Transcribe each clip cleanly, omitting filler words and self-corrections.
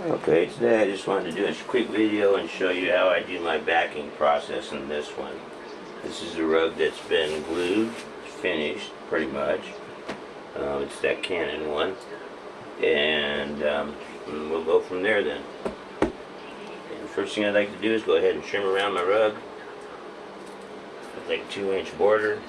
Okay, today I just wanted to do a quick video and show you how I do my backing process in this one. This is a rug that's been glued, finished pretty much. It's that Canon one, and we'll go from there then. And the first thing I'd like to do is go ahead and trim around my rug with like a 2-inch border.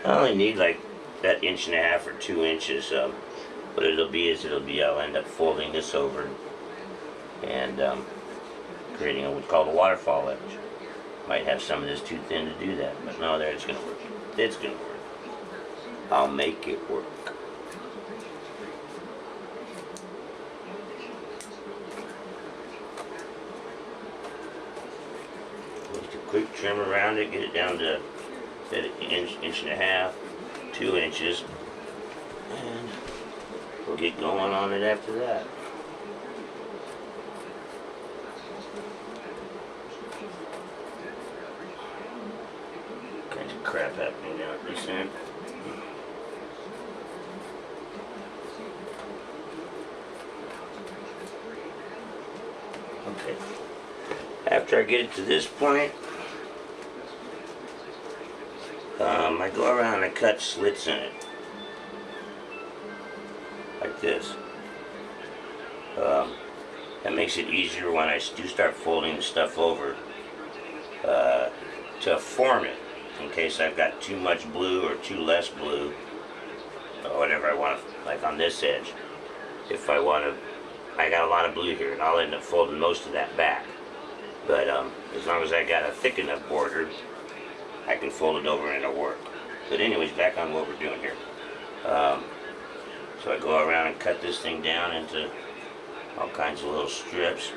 I only need like that 1.5 or 2 inches. What it'll be is I'll end up folding this over and creating what's called a waterfall edge. Might have some of this too thin to do that, but no, there, it's gonna work. It's gonna work. I'll make it work. Just a quick trim around it, get it down to an inch and a half, 2 inches, and we'll get going on it after that. Kinds of crap happening down at this end. Okay. After I get it to this point, I go around and I cut slits in it, like this. That makes it easier when I do start folding the stuff over to form it, in case I've got too much blue or too less blue, or whatever I want, like on this edge. If I want to, I got a lot of blue here, and I'll end up folding most of that back. But as long as I got a thick enough border, I can fold it over and it'll work. But anyways, back on what we're doing here. So I go around and cut this thing down into all kinds of little strips.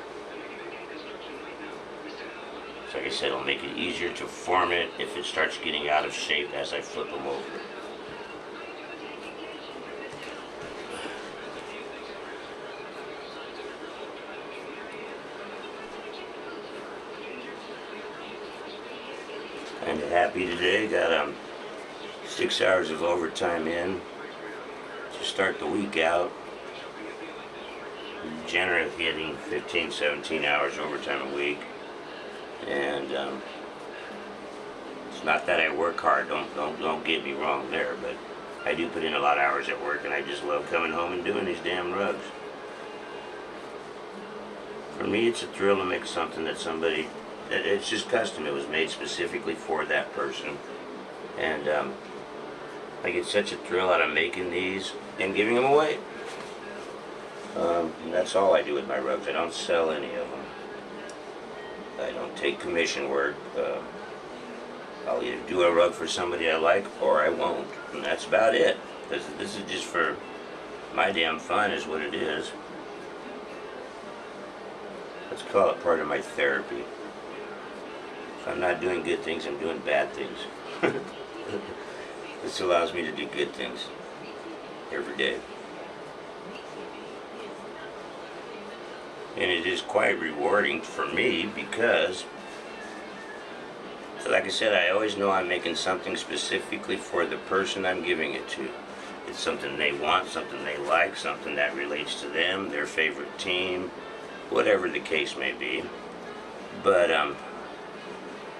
So like I said, it'll make it easier to form it if it starts getting out of shape as I flip them over. Kind of happy today. Got 6 hours of overtime in to start the week out. Generally getting 15, 17 hours overtime a week, and it's not that I work hard. Don't get me wrong there, but I do put in a lot of hours at work, and I just love coming home and doing these damn rugs. For me, it's a thrill to make something that somebody. It's just custom. It was made specifically for that person, and I get such a thrill out of making these and giving them away. And that's all I do with my rugs. I don't sell any of them. I don't take commission work. I'll either do a rug for somebody I like or I won't, and that's about it. This is just for my damn fun, is what it is. Let's call it part of my therapy. If I'm not doing good things, I'm doing bad things. This allows me to do good things every day. And it is quite rewarding for me because, like I said, I always know I'm making something specifically for the person I'm giving it to. It's something they want, something they like, something that relates to them, their favorite team, whatever the case may be. But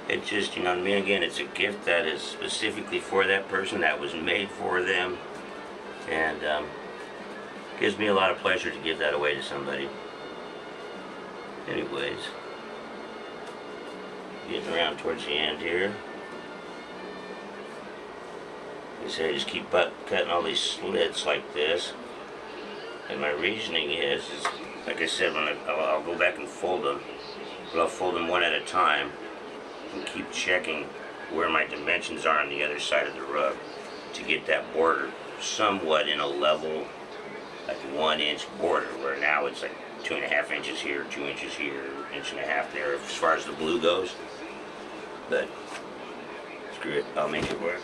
it just, you know what I mean? Again, it's a gift that is specifically for that person, that was made for them, and gives me a lot of pleasure to give that away to somebody. Anyways, getting around towards the end here. Like I say, I just keep cutting all these slits like this, and my reasoning is like I said, when I'll go back and fold them, but I'll fold them one at a time and keep checking where my dimensions are on the other side of the rug to get that border somewhat in a level, like 1 inch border, where now it's like 2.5 inches here, 2 inches here, 1.5 inches there, as far as the blue goes. But screw it, I'll make it work.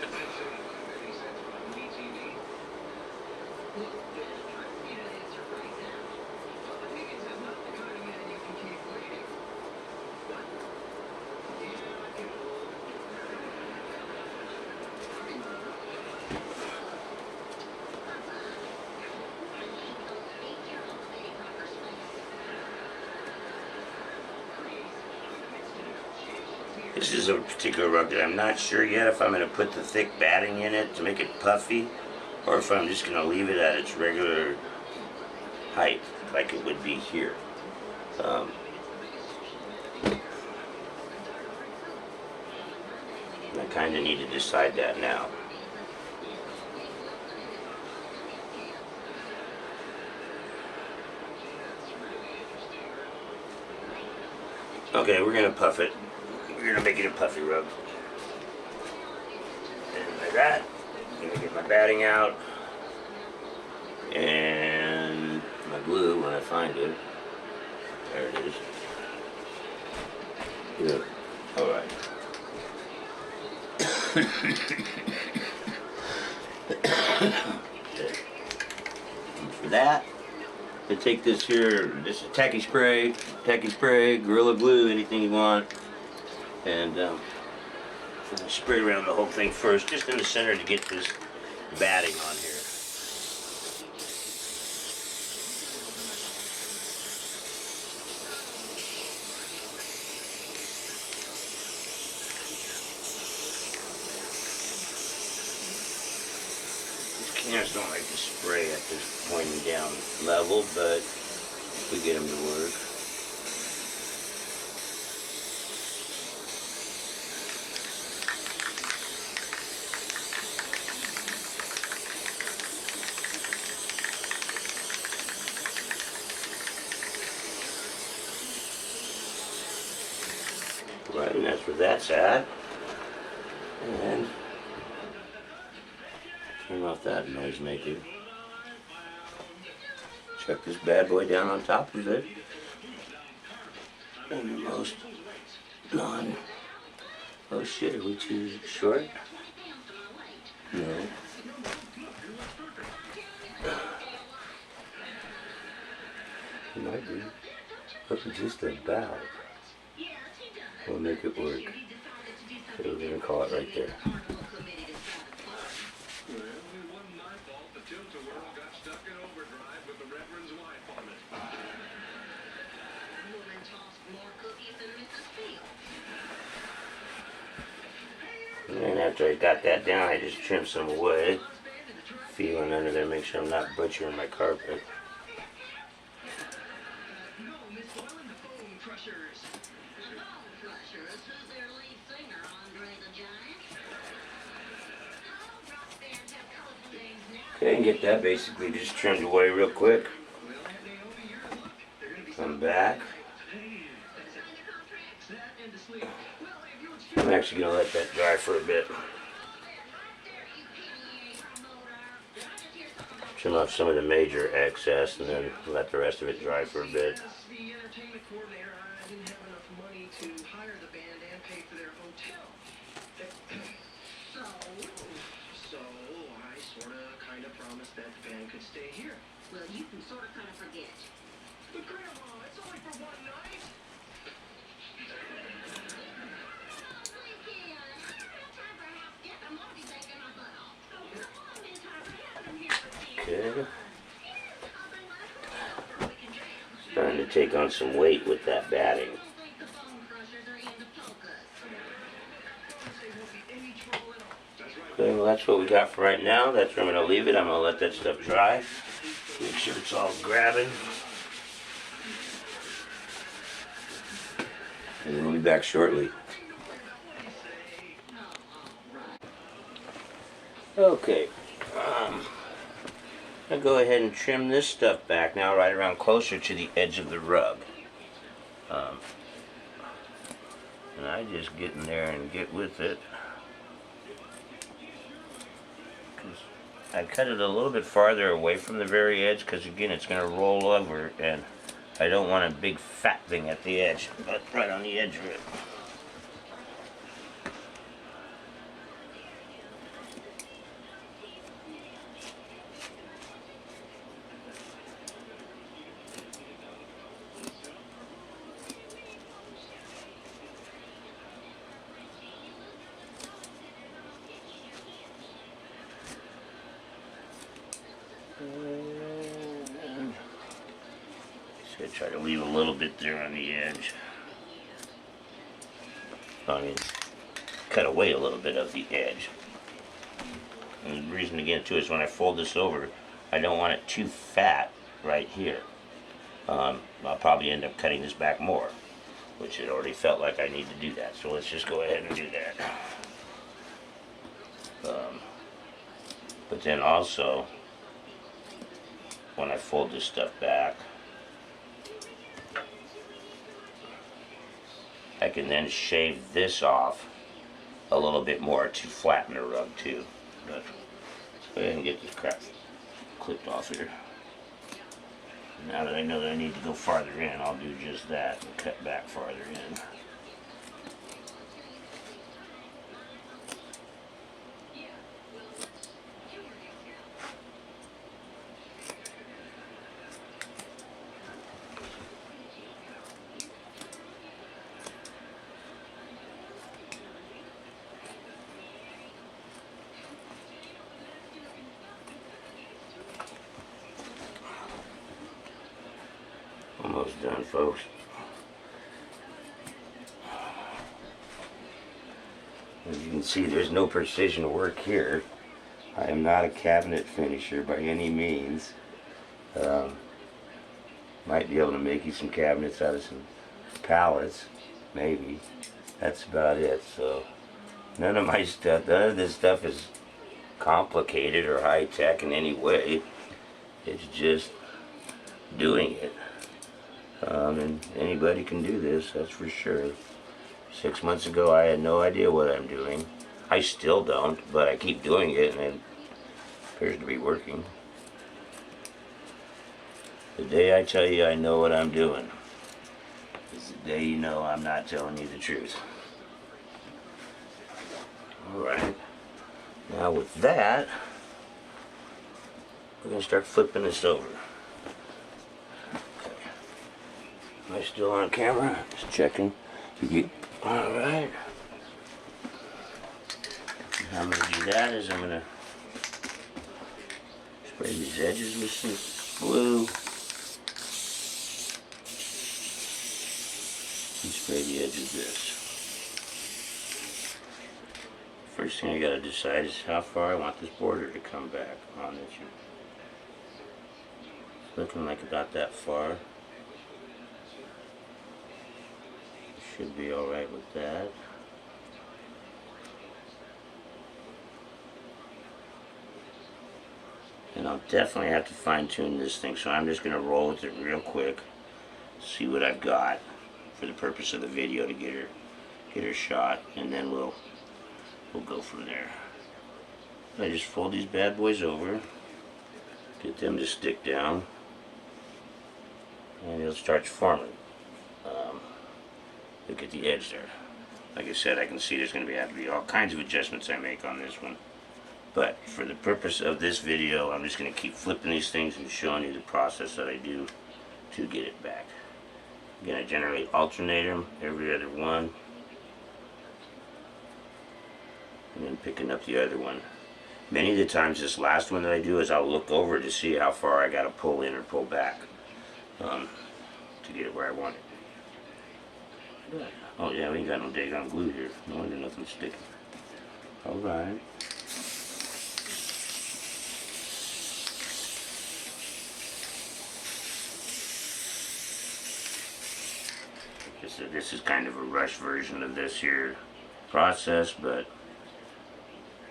This is a particular rug that I'm not sure yet if I'm going to put the thick batting in it to make it puffy, or if I'm just going to leave it at its regular height, like it would be here. I kind of need to decide that now. Okay, we're going to puff it. We're going to make it a puffy rug. And like that, I'm going to get my batting out. And my glue when I find it. There it is. Good. Alright. And for that, I take this here, this is tacky spray, Gorilla Glue, anything you want. And spray around the whole thing first, just in the center to get this batting on here. Cans don't like to spray at this pointing down level, but we get them to work. Right, and that's where that's at. And turn off that noise maker. Chuck this bad boy down on top of it. And the most non. Oh shit, are we too short? No. It might be. Look at just about. We'll make it work. So we're gonna call it right there. And after I got that down, I just trimmed some away. Feeling under there, make sure I'm not butchering my carpet. Okay, and get that basically just trimmed away real quick. Come back. I'm actually going to let that dry for a bit. Trim off some of the major excess and then let the rest of it dry for a bit. That the band could stay here. Well, you can sort of kind of forget. But Grandma, it's only for one night. Okay. Starting to take on some weight with that batting. Okay, well that's what we got for right now. That's where I'm going to leave it. I'm going to let that stuff dry. Make sure it's all grabbing. And then we'll be back shortly. Okay. I'll go ahead and trim this stuff back now right around closer to the edge of the rug. And I just get in there and get with it. I cut it a little bit farther away from the very edge because again it's going to roll over and I don't want a big fat thing at the edge, but right on the edge of it. So try to leave a little bit there on the edge. I mean, cut away a little bit of the edge. And the reason again too is when I fold this over, I don't want it too fat right here. I'll probably end up cutting this back more, which it already felt like I need to do that. So let's just go ahead and do that. But then also, when I fold this stuff back, I can then shave this off a little bit more to flatten the rug too. But let's go ahead and get this crap clipped off here. Now that I know that I need to go farther in, I'll do just that and cut back farther in. Almost done, folks. As you can see, there's no precision work here. I am not a cabinet finisher by any means. Might be able to make you some cabinets out of some pallets, maybe. That's about it. So none of this stuff is complicated or high tech in any way. It's just doing it. And anybody can do this, that's for sure. 6 months ago, I had no idea what I'm doing. I still don't, but I keep doing it, and it appears to be working. The day I tell you I know what I'm doing is the day you know I'm not telling you the truth. Alright, now with that, we're going to start flipping this over. Am I still on camera? Just checking. Alright. How I'm going to do that is I'm going to spray these edges with some glue. And spray the edge of this. First thing I got to decide is how far I want this border to come back on this. It's looking like about that far. Should be alright with that. And I'll definitely have to fine tune this thing, so I'm just going to roll with it real quick, see what I've got for the purpose of the video to get her shot, and then we'll go from there. I just fold these bad boys over, get them to stick down, and it'll start forming. Look at the edge there. Like I said, I can see there's going to have to be all kinds of adjustments I make on this one. But for the purpose of this video, I'm just going to keep flipping these things and showing you the process that I do to get it back. Again, I generally alternate them every other one. And then picking up the other one. Many of the times this last one that I do is I'll look over to see how far I got to pull in or pull back to get it where I want it. Oh yeah, we ain't got no daggone glue here. No wonder nothing's sticking. Alright. This is kind of a rush version of this here process, but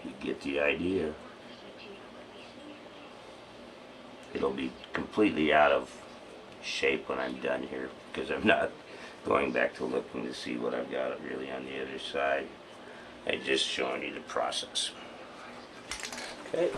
you get the idea. It'll be completely out of shape when I'm done here because I'm not going back to looking to see what I've got really on the other side. I'm just showing you the process. Okay.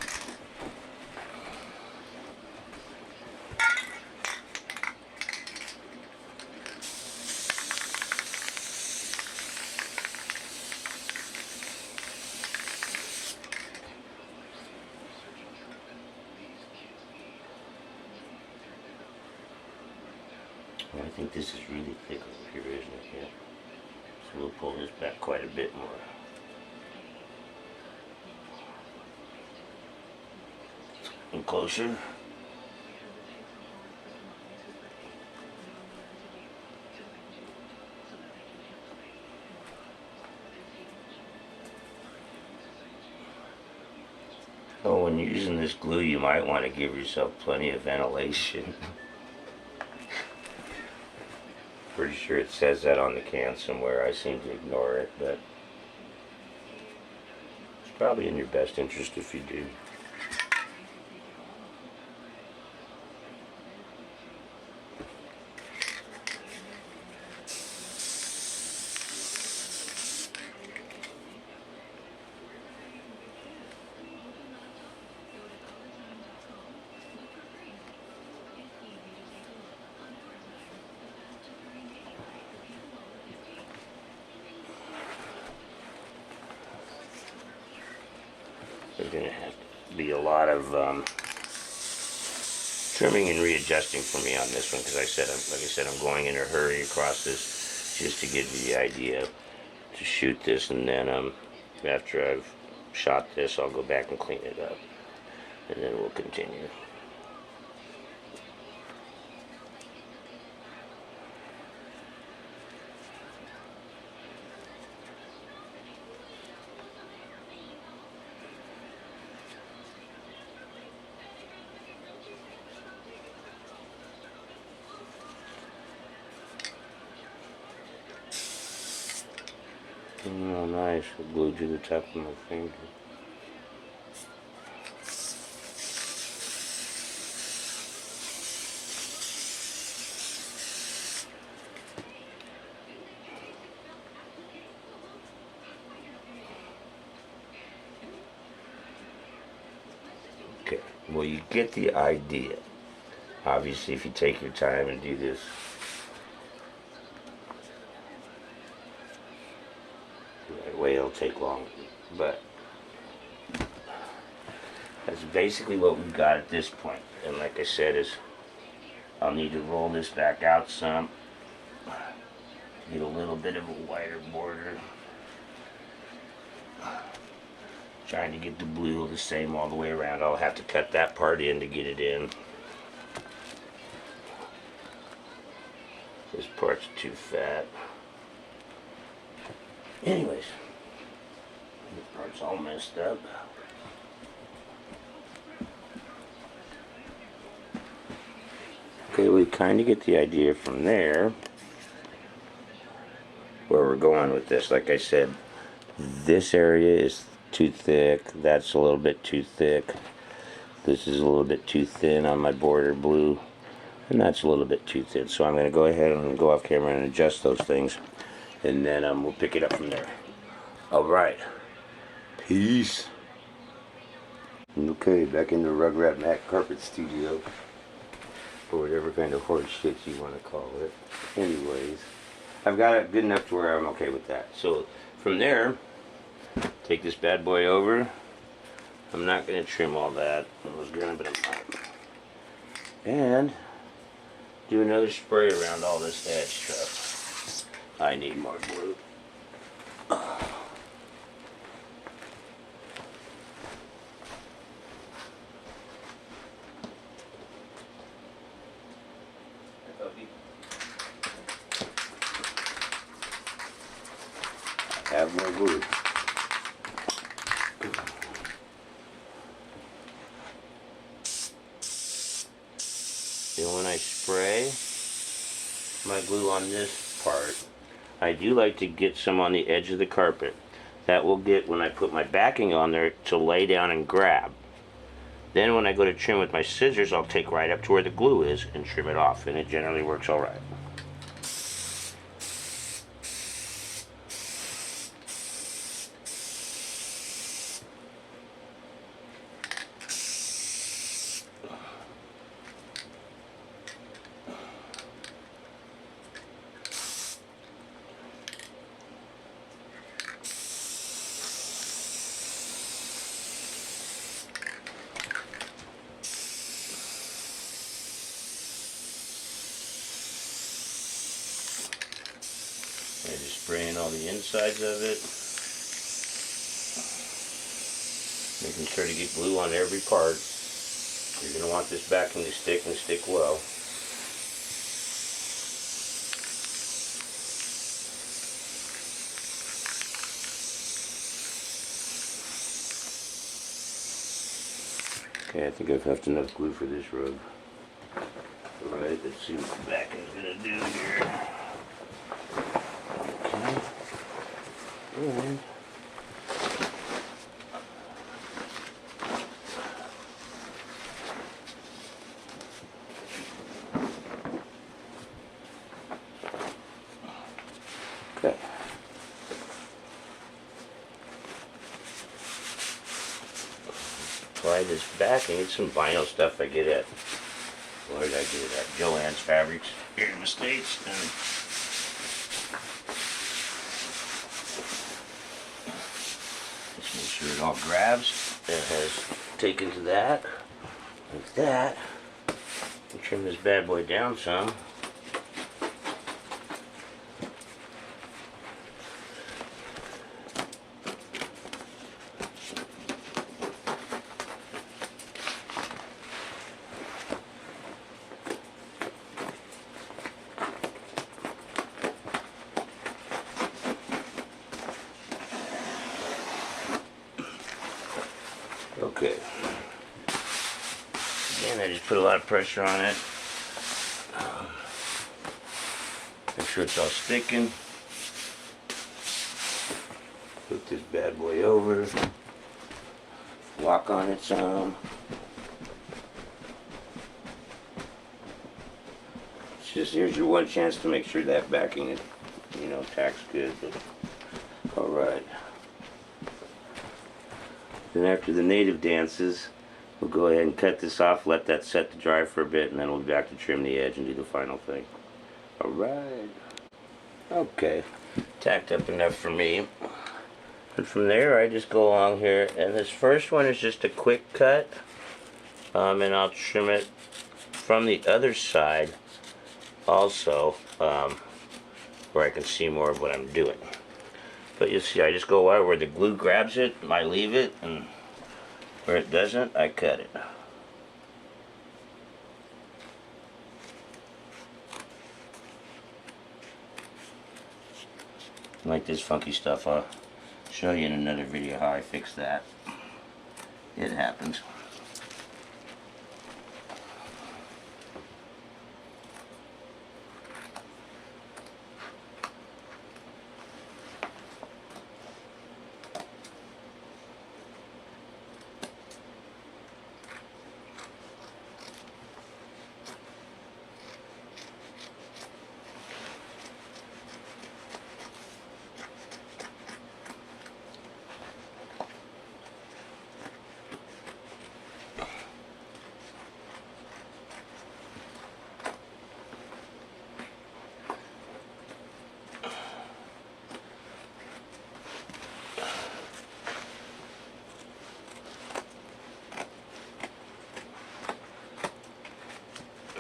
I think this is really thick over here, isn't it? Yeah. So we'll pull this back quite a bit more. And closer. So when using this glue, you might want to give yourself plenty of ventilation. Pretty sure it says that on the can somewhere. I seem to ignore it, but it's probably in your best interest if you do. There's going to have to be a lot of trimming and readjusting for me on this one because like I said, I'm going in a hurry across this just to give you the idea to shoot this, and then after I've shot this, I'll go back and clean it up, and then we'll continue. Oh, nice. I glued to the top of my finger. Okay, well, you get the idea. Obviously, if you take your time and do this, that way it'll take longer. But that's basically what we've got at this point. And like I said, is I'll need to roll this back out some, get a little bit of a wider border. Trying to get the blue the same all the way around. I'll have to cut that part in to get it in. This part's too fat. Anyways, this part's all messed up. Okay, we kind of get the idea from there where we're going with this. Like I said, this area is too thick, that's a little bit too thick, this is a little bit too thin on my border blue, and that's a little bit too thin. So I'm going to go ahead and go off camera and adjust those things, and then we'll pick it up from there. Alright, peace. Okay, back in the Rugrat Mac Carpet Studio, or whatever kind of horse shit you want to call it. Anyways, I've got it good enough to where I'm okay with that. So from there, take this bad boy over. I'm not going to trim all that. I was going to, but I'm not. And do another spray around all this edge stuff. I need more glue. Have more glue. Then when I spray my glue on this part, I do like to get some on the edge of the carpet. That will get, when I put my backing on there, to lay down and grab. Then when I go to trim with my scissors, I'll take right up to where the glue is and trim it off, and it generally works alright. And just spraying all the insides of it. Making sure to get glue on every part. You're going to want this backing to stick and stick well. Okay, I think I've left enough glue for this rug. Alright, let's see what the back is going to do here. Okay. Alright. Okay. Apply this backing. It's some vinyl stuff I get at, where did I get it at? Joann's Fabrics here in the States. And just make sure it all grabs. It has taken to that, like that. And trim this bad boy down some. Okay. Again, I just put a lot of pressure on it. Make sure it's all sticking. Put this bad boy over. Lock on it some. It's just, here's your one chance to make sure that backing is, you know, tacks good. But all right. Then after the native dances, we'll go ahead and cut this off, let that set to dry for a bit, and then we'll be back to trim the edge and do the final thing. Alright. Okay. Tacked up enough for me. And from there, I just go along here, and this first one is just a quick cut. And I'll trim it from the other side also, where I can see more of what I'm doing. But you see, I just go out where the glue grabs it, I leave it, and where it doesn't, I cut it. Like this funky stuff, I'll show you in another video how I fix that. It happens.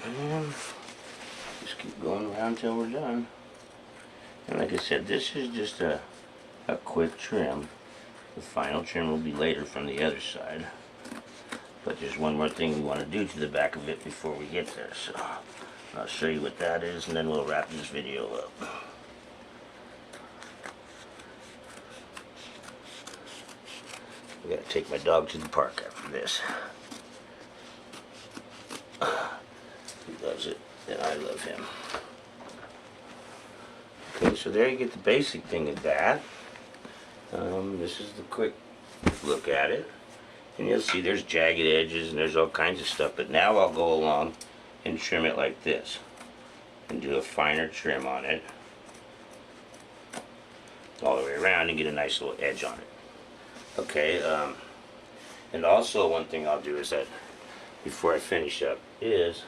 And just keep going around till we're done. And like I said, this is just a quick trim. The final trim will be later from the other side. But there's one more thing we want to do to the back of it before we get there. So I'll show you what that is, and then we'll wrap this video up. I gotta take my dog to the park after this. He loves it, and I love him. Okay, so there you get the basic thing of that. This is the quick look at it. And you'll see there's jagged edges and there's all kinds of stuff. But now I'll go along and trim it like this. And do a finer trim on it. All the way around and get a nice little edge on it. Okay, and also one thing I'll do is that before I finish up is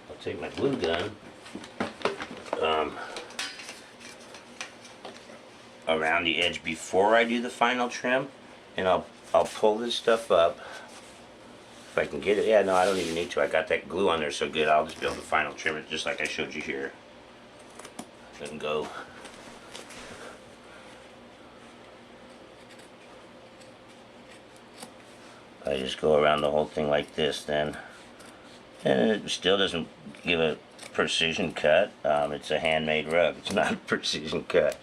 I'll take my glue gun around the edge before I do the final trim, and I'll pull this stuff up if I can get it. Yeah, no, I don't even need to. I got that glue on there so good. I'll just be able to final trim it just like I showed you here. Then go. I just go around the whole thing like this then. And it still doesn't give a precision cut. It's a handmade rug. It's not a precision cut.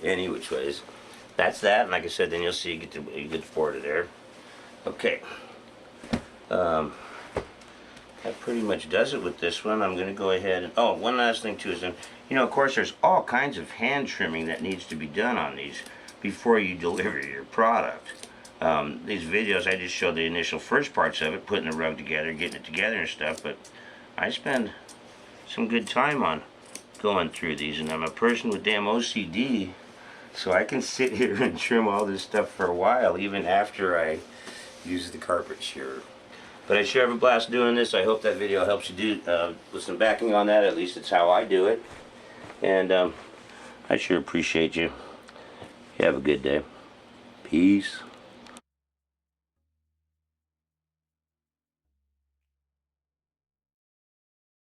Any which ways. That's that. And like I said, then you'll see you get the border there. Okay. That pretty much does it with this one. I'm going to go ahead and, oh, one last thing too is, you know, of course there's all kinds of hand trimming that needs to be done on these before you deliver your product. These videos, I just showed the initial first parts of it, putting the rug together, getting it together and stuff, but I spend some good time on going through these, and I'm a person with damn OCD, so I can sit here and trim all this stuff for a while, even after I use the carpet shearer. But I sure have a blast doing this. I hope that video helps you do with some backing on that. At least it's how I do it. And I sure appreciate you. You have a good day. Peace.